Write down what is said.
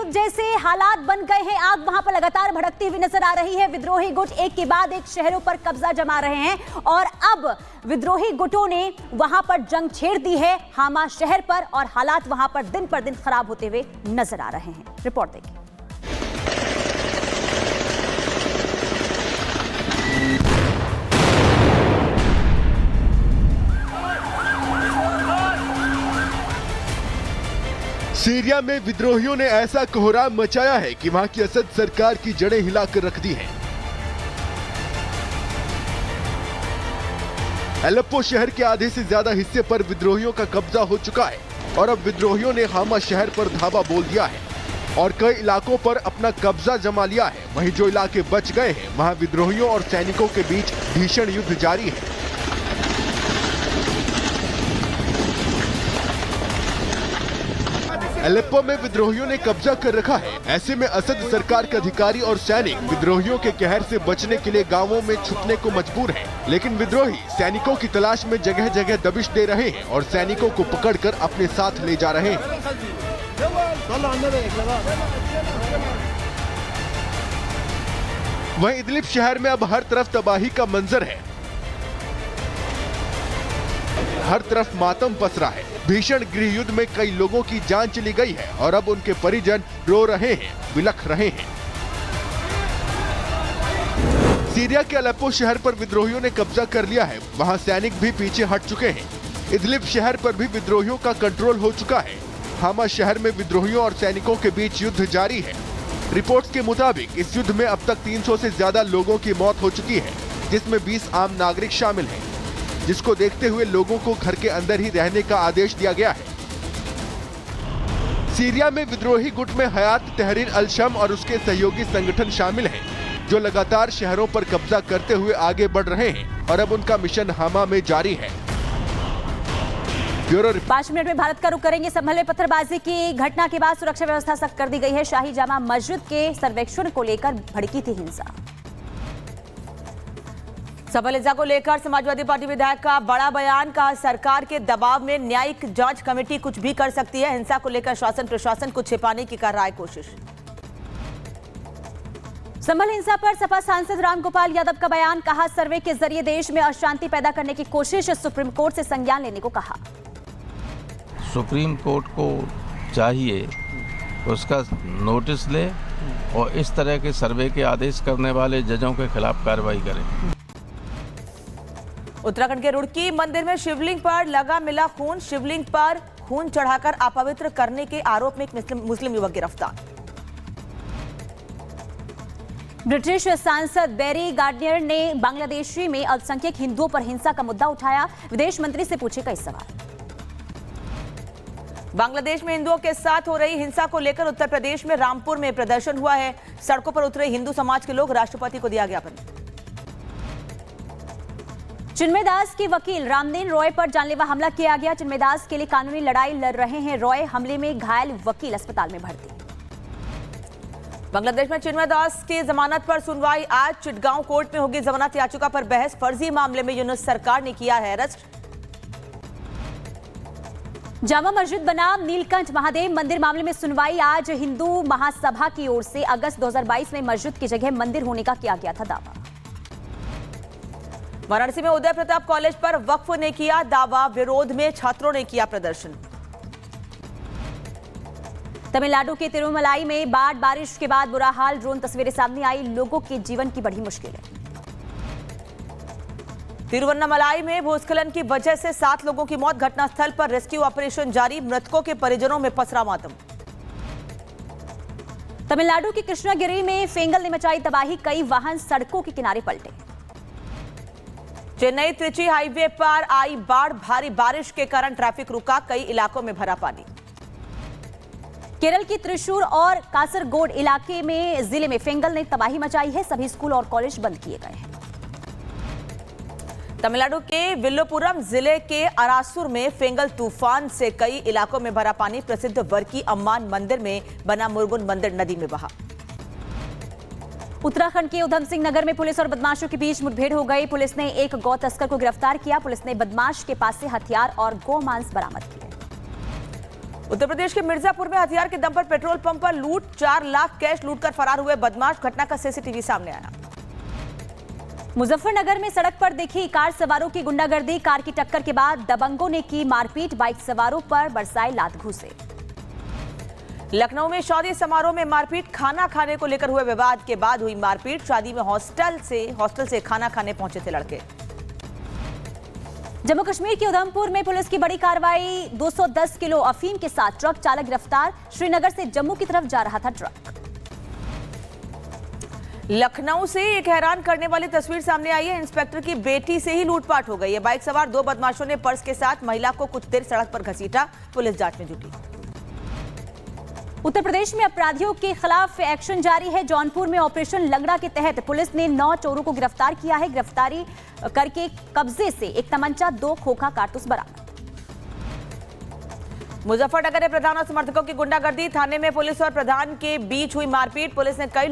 युद्ध जैसे हालात बन गए हैं। आग वहां पर लगातार भड़कती हुई नजर आ रही है। विद्रोही गुट एक के बाद एक शहरों पर कब्जा जमा रहे हैं और अब विद्रोही गुटों ने वहां पर जंग छेड़ दी है हामा शहर पर और हालात वहां पर दिन पर दिन खराब होते हुए नजर आ रहे हैं। रिपोर्ट देखिए। सीरिया में विद्रोहियों ने ऐसा कोहराम मचाया है कि वहां की असद सरकार की जड़ें हिलाकर रख दी हैं। एलेप्पो शहर के आधे से ज्यादा हिस्से पर विद्रोहियों का कब्जा हो चुका है और अब विद्रोहियों ने हामा शहर पर धावा बोल दिया है और कई इलाकों पर अपना कब्जा जमा लिया है। वहीं जो इलाके बच गए हैं वहां विद्रोहियों और सैनिकों के बीच भीषण युद्ध जारी है। एलेप्पो में विद्रोहियों ने कब्जा कर रखा है। ऐसे में असद सरकार के अधिकारी और सैनिक विद्रोहियों के कहर से बचने के लिए गांवों में छुपने को मजबूर हैं। लेकिन विद्रोही सैनिकों की तलाश में जगह जगह दबिश दे रहे हैं और सैनिकों को पकड़कर अपने साथ ले जा रहे हैं। वहीं इदलिब शहर में अब हर तरफ तबाही का मंजर है। हर तरफ मातम पसरा है। भीषण गृह युद्ध में कई लोगों की जान चली गई है और अब उनके परिजन रो रहे हैं, बिलख रहे हैं। सीरिया के अलेप्पो शहर पर विद्रोहियों ने कब्जा कर लिया है। वहां सैनिक भी पीछे हट चुके हैं। इदलिब शहर पर भी विद्रोहियों का कंट्रोल हो चुका है। हामा शहर में विद्रोहियों और सैनिकों के बीच युद्ध जारी है। रिपोर्ट्स के मुताबिक इस युद्ध में अब तक 300 से ज्यादा लोगों की मौत हो चुकी है, जिसमें 20 आम नागरिक शामिल हैं, जिसको देखते हुए लोगों को घर के अंदर ही रहने का आदेश दिया गया है। सीरिया में विद्रोही गुट में हयात तहरीर अल शम और उसके सहयोगी संगठन शामिल हैं, जो लगातार शहरों पर कब्जा करते हुए आगे बढ़ रहे हैं और अब उनका मिशन हामा में जारी है। 5 मिनट में भारत का रुख करेंगे। संभल में पत्थरबाजी की घटना के बाद सुरक्षा व्यवस्था सख्त कर दी गई है। शाही जामा मस्जिद के सर्वेक्षण को लेकर भड़की थी हिंसा। संभल हिंसा को लेकर समाजवादी पार्टी विधायक का बड़ा बयान। कहा सरकार के दबाव में न्यायिक जांच कमेटी कुछ भी कर सकती है। हिंसा को लेकर शासन प्रशासन को छिपाने की कर रहा है कोशिश। संभल हिंसा पर सपा सांसद रामगोपाल यादव का बयान। कहा सर्वे के जरिए देश में अशांति पैदा करने की कोशिश। सुप्रीम कोर्ट से संज्ञान लेने को कहा। सुप्रीम कोर्ट को चाहिए उसका नोटिस ले और इस तरह के सर्वे के आदेश करने वाले जजों के खिलाफ कार्रवाई करें। उत्तराखंड के रुड़की मंदिर में शिवलिंग पर लगा मिला खून। शिवलिंग पर खून चढ़ाकर अपवित्र करने के आरोप में एक मुस्लिम युवक गिरफ्तार। ब्रिटिश सांसद बेरी गार्डियर ने बांग्लादेशी में अल्पसंख्यक हिंदुओं पर हिंसा का मुद्दा उठाया। विदेश मंत्री से पूछे कई सवाल। बांग्लादेश में हिंदुओं के साथ हो रही हिंसा को लेकर उत्तर प्रदेश में रामपुर में प्रदर्शन हुआ है। सड़कों पर उतरे हिंदू समाज के लोग राष्ट्रपति को दिया ज्ञापन। चिन्मय दास की वकील रामदेन रॉय पर जानलेवा हमला किया गया। चिन्मय दास के लिए कानूनी लड़ाई लड़ रहे हैं रॉय। हमले में घायल वकील अस्पताल में भर्ती। बांग्लादेश में चिन्मय दास की जमानत पर सुनवाई आज। चिटगांव कोर्ट में होगी जमानत याचिका पर बहस। फर्जी मामले में यूनुस सरकार ने किया है अरेस्ट। जामा मस्जिद बनाम नीलकंठ महादेव मंदिर मामले में सुनवाई आज। हिंदू महासभा की ओर से अगस्त 2022 में मस्जिद की जगह मंदिर होने का किया गया था दावा। वाराणसी में उदय प्रताप कॉलेज पर वक्फ ने किया दावा। विरोध में छात्रों ने किया प्रदर्शन। तमिलनाडु के तिरुमलाई में बाढ़ बारिश के बाद बुरा हाल। ड्रोन तस्वीरें सामने आई। लोगों के जीवन की बढ़ी मुश्किलें। तिरुवन्नामलाई में भूस्खलन की वजह से 7 लोगों की मौत। घटनास्थल पर रेस्क्यू ऑपरेशन जारी। मृतकों के परिजनों में पसरा मातम। तमिलनाडु की कृष्णागिरी में फेंगल ने मचाई तबाही। कई वाहन सड़कों के किनारे पलटे। चेन्नई त्रिची हाईवे पर आई बाढ़। भारी बारिश के कारण ट्रैफिक रुका। कई इलाकों में भरा पानी। केरल की त्रिशूर और कासरगोड इलाके में जिले में फेंगल ने तबाही मचाई है। सभी स्कूल और कॉलेज बंद किए गए हैं। तमिलनाडु के विल्लुपुरम जिले के अरासुर में फेंगल तूफान से कई इलाकों में भरा पानी। प्रसिद्ध वर्की अम्मान मंदिर में बना मुरुगन मंदिर नदी में बहा। उत्तराखंड के उधम सिंह नगर में पुलिस और बदमाशों के बीच मुठभेड़ हो गई। पुलिस ने एक गौ तस्कर को गिरफ्तार किया। पुलिस ने बदमाश के पास से हथियार और गौ मांस बरामद किए। उत्तर प्रदेश के मिर्जापुर में हथियार के दम पर पेट्रोल पंप पर लूट, 4 लाख कैश लूटकर फरार हुए बदमाश। घटना का सीसीटीवी सामने आया। मुजफ्फरनगर में सड़क पर देखी कार सवारों की गुंडागर्दी। कार की टक्कर के बाद दबंगों ने की मारपीट, बाइक सवारों पर बरसाए लात घूंसे। लखनऊ में शादी समारोह में मारपीट, खाना खाने को लेकर हुए विवाद के बाद हुई मारपीट। शादी में हॉस्टल से खाना खाने पहुंचे थे लड़के। जम्मू कश्मीर के उधमपुर में पुलिस की बड़ी कार्रवाई, 210 किलो अफीम के साथ ट्रक चालक गिरफ्तार। श्रीनगर से जम्मू की तरफ जा रहा था ट्रक। लखनऊ से एक हैरान करने वाली तस्वीर सामने आई है। इंस्पेक्टर की बेटी से ही लूटपाट हो गई है। बाइक सवार 2 बदमाशों ने पर्स के साथ महिला को कुछ देर सड़क पर घसीटा। पुलिस जांच में जुटी। उत्तर प्रदेश में अपराधियों के खिलाफ एक्शन जारी है। जौनपुर में ऑपरेशन लंगड़ा के तहत पुलिस ने 9 चोरों को गिरफ्तार किया है। गिरफ्तारी करके कब्जे से एक तमंचा, 2 खोखा कारतूस बरामद। मुजफ्फरनगर में प्रधान और समर्थकों की गुंडागर्दी। थाने में पुलिस और प्रधान के बीच हुई मारपीट। पुलिस ने कई